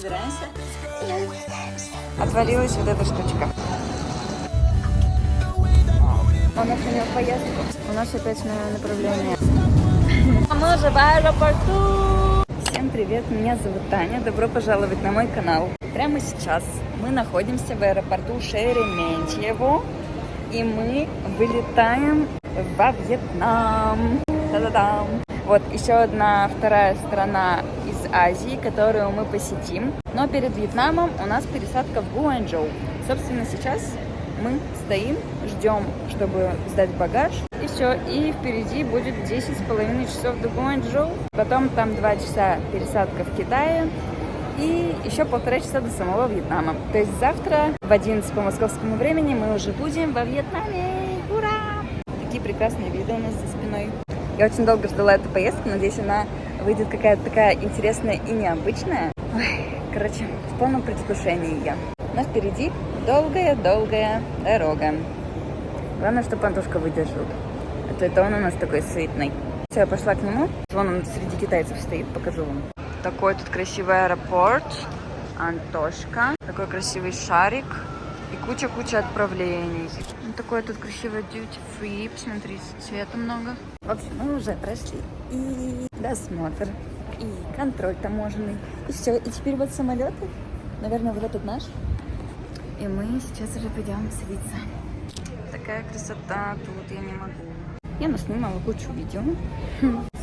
собираемся. Отвалилась вот эта штучка. Он отменил поездку. У нас опять новое направление. Мы уже в аэропорту. Всем привет, меня зовут Таня. Добро пожаловать на мой канал. Прямо сейчас мы находимся в аэропорту Шереметьево. И мы вылетаем во Вьетнам. Та-да-дам! Вот еще одна вторая страна из Азии, которую мы посетим. Но перед Вьетнамом у нас пересадка в Гуанчжоу. Собственно, сейчас мы стоим, ждем, чтобы сдать багаж. И все. И впереди будет 10,5 часов до Гуанчжоу. Потом там 2 часа пересадка в Китае. И еще 1,5 часа до самого Вьетнама. То есть завтра в 11 по московскому времени мы уже будем во Вьетнаме. Ура! Такие прекрасные виды у нас за спиной. Я очень долго ждала эту поездку. Надеюсь, она выйдет какая-то такая интересная и необычная. Ой, короче, в полном предвкушении я. Но впереди долгая-долгая дорога. Главное, чтобы Антошка выдержал. А то это он у нас такой суетный. Все, я пошла к нему. Вон он среди китайцев стоит, покажу вам. Такой тут красивый аэропорт. Антошка. Такой красивый шарик. И куча-куча отправлений. Вот такой тут красивый duty free. Посмотрите, цвета много. В общем, мы уже прошли и досмотр, и контроль таможенный. И все. И теперь вот самолеты. Наверное, вот этот наш. И мы сейчас уже пойдем садиться. Такая красота тут, я не могу. Я наснимала кучу видео.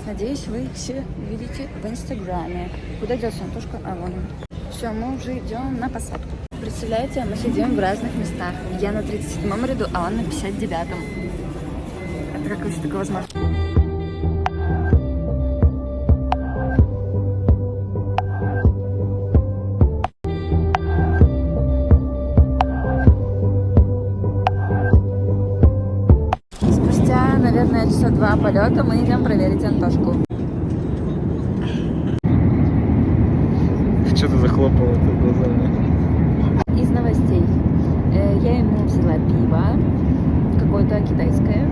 Надеюсь, вы их все увидите в Инстаграме. Куда делся Антошка? А вон он. Все, мы уже идем на посадку. Представляете, мы сидим в разных местах. Я на 37-м ряду, а он на 59-м. Это как вообще такое возможно? Спустя, наверное, часа 2 полета мы идем проверить Антошку. Что ты захлопала глазами? Из новостей. Я ему взяла пиво, какое-то китайское.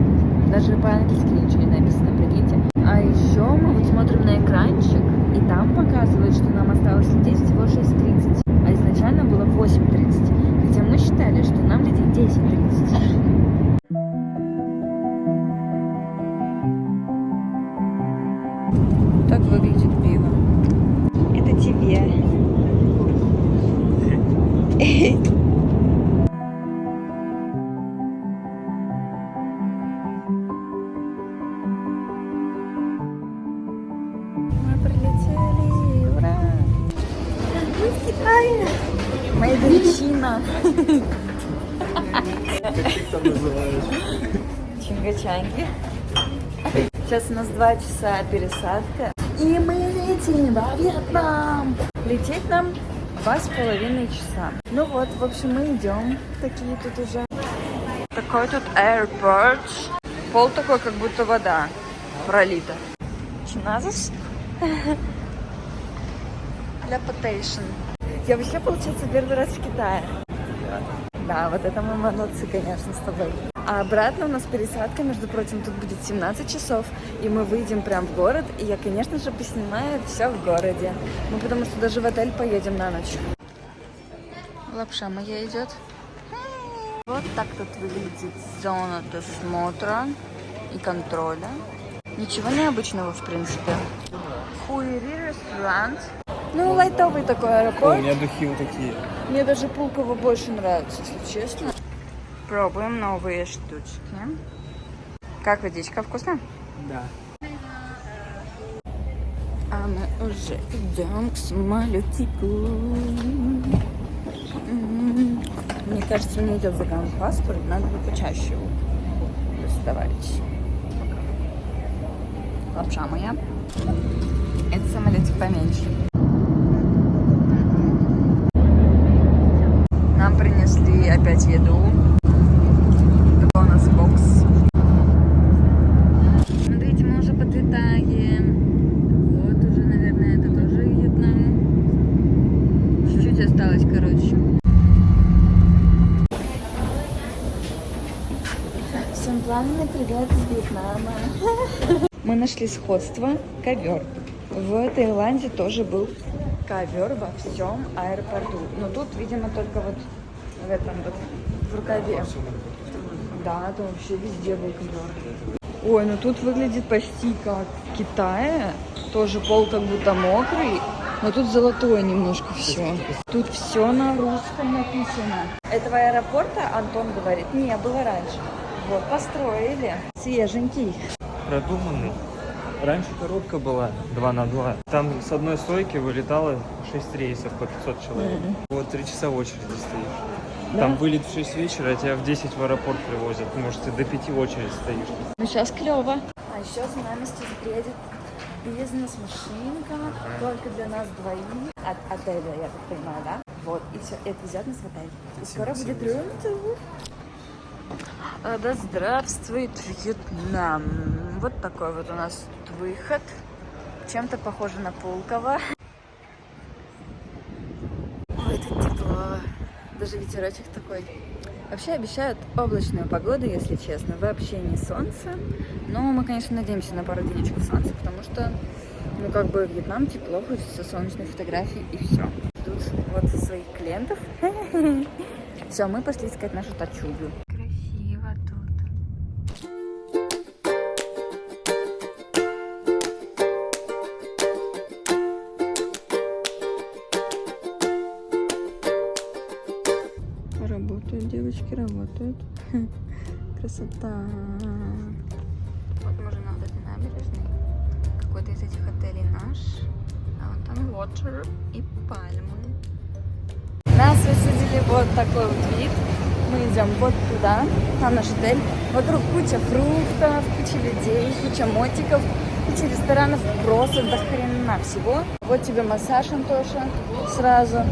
Даже по-английски ничего не написано, прикиньте. А еще мы вот смотрим на экранчик, и там показывает, что нам осталось лететь всего 6:30. А изначально было 8:30. Хотя мы считали, что нам лететь 10:30. Так выглядит пиво. Это тебе. Мы прилетели, ура! Мы в Китае! Made in China! Как ты их там называешь? Чинга-чанги. Сейчас у нас 2 часа пересадка. И мы летим во Вьетнам! Лететь нам 2,5 часа. Ну вот, в общем, мы идем. Такие тут уже. Такой тут аэропорт. Пол такой, как будто вода пролита. Чиназус? Для потейшн. Я вообще, получается, первый раз в Китае. Да, вот это мы молодцы, конечно, с тобой. А обратно у нас пересадка, между прочим, тут будет 17 часов. И мы выйдем прям в город. И я, конечно же, поснимаю все в городе. Мы потому что даже в отель поедем на ночь. Лапша моя идет. Вот так тут выглядит зона досмотра и контроля. Ничего необычного, в принципе. Хуири ресторан. Ну, лайтовый такой аэропорт. У меня духи вот такие. Мне даже Пулково больше нравится, если честно. Пробуем новые штучки. Как водичка? Вкусно? Да. А мы уже идем к самолетику. Мне кажется, не идет загранпаспорт. Надо бы почаще его доставать. Лапша моя. Это самолетик поменьше. Нам принесли опять еду. Такой у нас бокс. Смотрите, мы уже подлетаем. Вот уже, наверное, это тоже Вьетнам. Чуть-чуть осталось, короче. Всем пламенный привет из Вьетнама. Мы нашли сходство. Ковер. В Таиланде тоже был ковер во всем аэропорту. Но тут, видимо, только вот в этом вот, в рукаве. Да, это вообще везде был ковер. Ой, ну тут выглядит почти как в Китае. Тоже пол как будто мокрый, но тут золотое немножко все. Тут все на русском написано. Этого аэропорта, Антон говорит, не было раньше. Вот, построили. Свеженький. Продуманный. Раньше коробка была 2 на 2. Там с одной стойки вылетало 6 рейсов по 500 человек. Вот 3 часа в очереди стоишь. Да? Там вылет в 6 вечера, а тебя в 10 в аэропорт привозят. Может, ты до 5 в очередь стоишь. Ну сейчас клево. А еще с нами сейчас приедет бизнес-машинка, только для нас двоих. От отеля, я так понимаю, да? Вот, и все, это везет нас в отель. И скоро будет рум-тур. Да здравствует Вьетнам. Вот такой вот у нас тут выход. Чем-то похоже на Пулково. Ой, тут тепло. Даже ветерочек такой. Вообще обещают облачную погоду, если честно. Вообще не солнце. Но мы, конечно, надеемся на пару денечков солнца, потому что, ну, как бы Вьетнам тепло, хочется солнечной фотографии и все. Ждут вот своих клиентов. Все, мы пошли искать нашу тачубу. Красиво тут. Работают, девочки работают. Красота. Вот мы уже на вот этой набережной. Какой-то из этих отелей наш. А вот там Water и пальмы. Нас высадили вот такой вот вид. Мы идем вот туда, на наш отель. Вокруг куча фруктов, куча людей, куча мотиков, куча ресторанов. Просто до хрена всего. Вот тебе массаж, Антоша, сразу.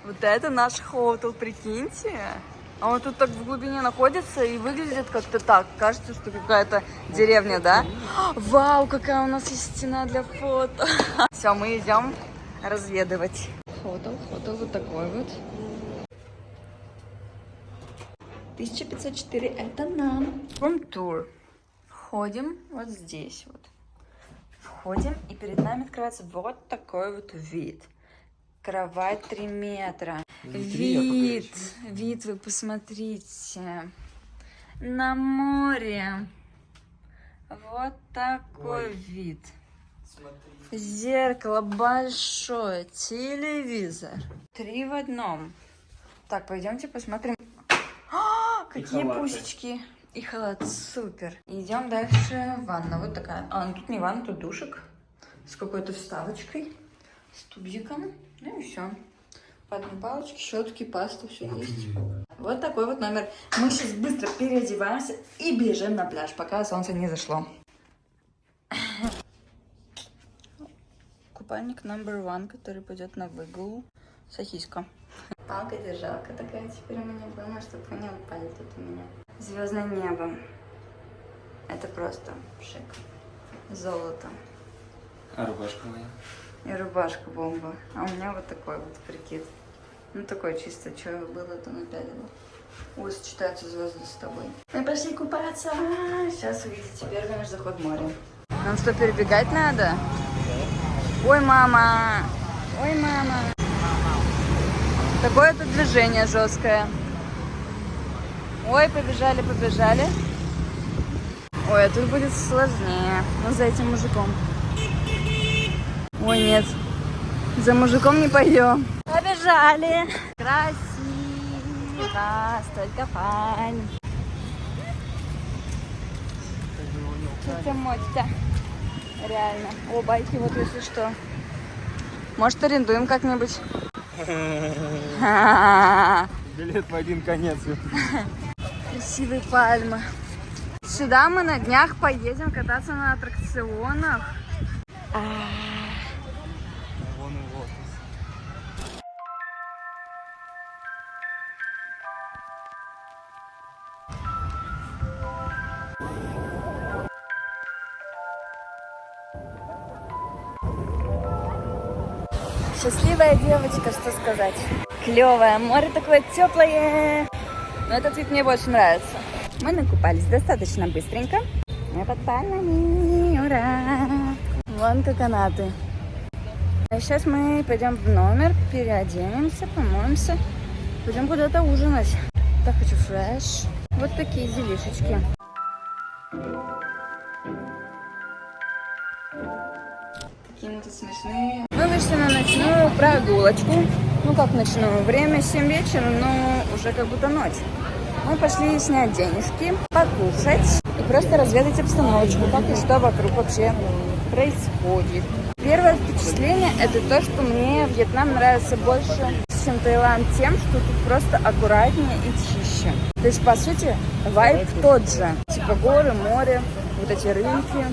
Вот это наш хотел, прикиньте. А он тут так в глубине находится и выглядит как-то так. Кажется, что какая-то деревня, да? Вау, какая у нас есть стена для фото. Все, мы идем разведывать. Хотел вот такой вот. 1504, это нам. Рум-тур. Входим вот здесь вот. Входим, и перед нами открывается вот такой вот вид. Кровать 3 метра. Вид, вы посмотрите. На море. Вот такой вид. Смотри. Зеркало большое, телевизор. 3 в одном. Так, пойдемте посмотрим. Какие пусечки. И халат, супер. Идем дальше. Ванна вот такая. А, ну тут не ванна, тут душик. С какой-то вставочкой. С тубзиком. Ну и все. Ватные палочки, щетки, паста, все есть. Вот такой вот номер. Мы сейчас быстро переодеваемся и бежим на пляж, пока солнце не зашло. Купальник номер 1, который пойдет на выгул. Сосиска. Палка-держалка такая теперь у меня была, чтобы вы не упали тут у меня. Звездное небо. Это просто шик. Золото. А рубашка моя? И рубашка бомба. А у меня вот такой вот прикид. Ну такой чисто, что было, то напялила. Ой, сочетаются звезды с тобой. Мы пошли купаться. Сейчас увидите первый наш заход в море. Нам что, перебегать надо? Ой, мама. Ой, мама. Такое тут движение жесткое. Ой, побежали, побежали. Ой, а тут будет сложнее. Ну, за этим мужиком. Ой, нет. За мужиком не пойдем. Побежали. Красиво. Столько пальм. Что-то мощь-то. Реально. О, байки вот если что. Может, арендуем как-нибудь? Билет в один конец. Красивые пальмы. Сюда мы на днях поедем кататься на аттракционах. Вон и вот. Счастливая девочка, что сказать. Клевое, море такое теплое. Но этот вид мне больше нравится. Мы накупались достаточно быстренько. Мы под пальмами, ура! Вон коконаты. А Сейчас мы пойдем в номер, переоденемся, помоемся. Пойдем куда-то ужинать. Так хочу фреш. Вот такие делишечки. Какие-то смешные. Мы вышли на ночную прогулочку. Ну как ночную? Время 7 вечера, но уже как будто ночь. Мы пошли снять денежки, покушать и просто разведать обстановочку, как и что вокруг вообще происходит. Первое впечатление — это то, что мне Вьетнам нравится больше, чем Таиланд, тем, что тут просто аккуратнее и чище. То есть, по сути, вайб тот же. Типа горы, море, вот эти рынки.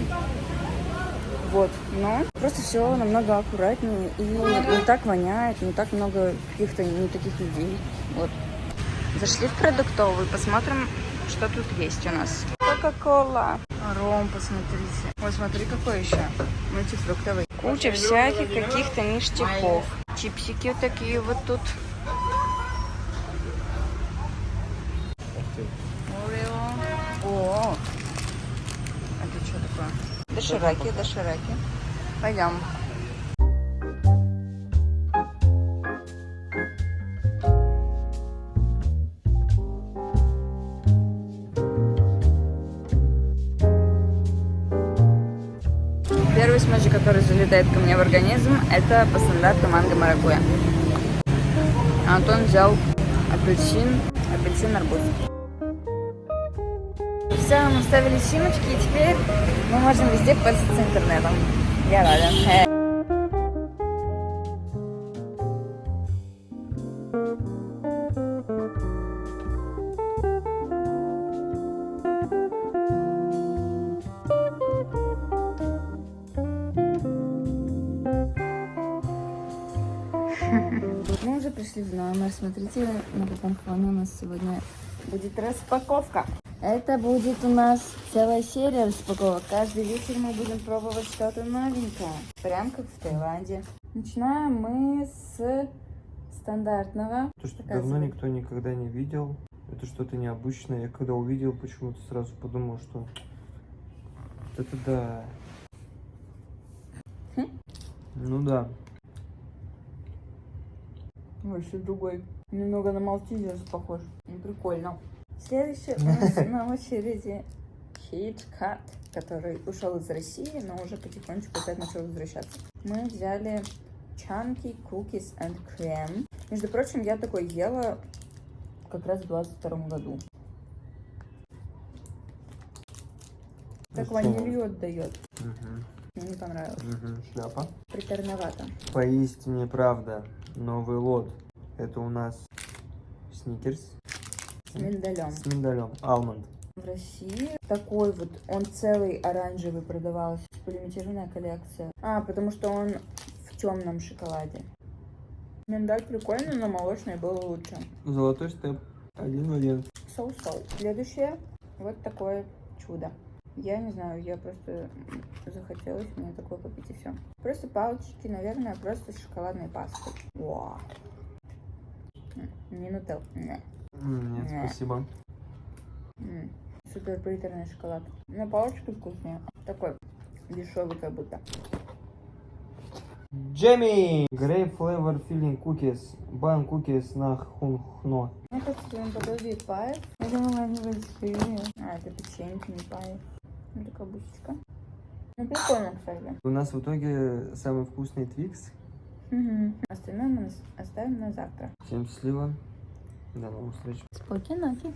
Вот, но просто все намного аккуратнее и не так воняет, не так много каких-то не таких людей. Вот. Зашли в продуктовый, посмотрим, что тут есть у нас. Кока-кола. Ром, посмотрите. Вот смотри, какой еще. Мультифруктовый. Куча всяких каких-то ништяков. Чипсики вот такие вот тут. Орео. О, это что такое? Дошираки. Пойдем. Первый смузи, который залетает ко мне в организм, это по стандарту манго-маракуйя. Антон взял апельсин, арбуз. Все, мы ставили симочки, и теперь мы можем везде пользоваться интернетом. Я рада. Мы уже пришли в номер. Смотрите, на каком фоне у нас сегодня будет распаковка. Это будет у нас целая серия распаковок. Каждый вечер мы будем пробовать что-то новенькое. Прям как в Таиланде. Начинаем мы с стандартного. То, что давно никто никогда не видел. Это что-то необычное. Я когда увидел, почему-то сразу подумал, что это да. Ну да. Вообще другой. Немного на Малтизерс похож. Прикольно. Следующий у нас на очереди KitKat, который ушел из России, но уже потихонечку опять начал возвращаться. Мы взяли Chunky Cookies and Cream. Между прочим, я такой ела как раз в 22 году. Так ванилью отдает. Мне не понравилось. Шляпа. Приторновато. Поистине правда. Новый лот. Это у нас сникерс. С миндалем. С миндалем. Алмонд. В России такой вот, он целый оранжевый продавался. Лимитированная коллекция. Потому что он в темном шоколаде. Миндаль прикольный, но молочный был лучше. Золотой степ. 1 в 1. Соу-соу. Следующее. Вот такое чудо. Я не знаю, я просто захотелось мне такое купить и все. Просто палочки, наверное, просто с шоколадной пастой. Вау. Не нутелл. Нет, спасибо. Супер приторный шоколад. На палочке вкуснее. Такой дешевый как будто. Джемми! Grape Flavor Filling Cookies. Бан Cookies на хунхно. Мне кажется, он подойдет паев. Я думала, они большие. Это печеньки, не паев. Вот такая бусечка. Ну, прикольно, кстати. У нас в итоге самый вкусный Твикс. Остальное мы оставим на завтра. Всем счастливо. До новых встреч. Спокойной ночи.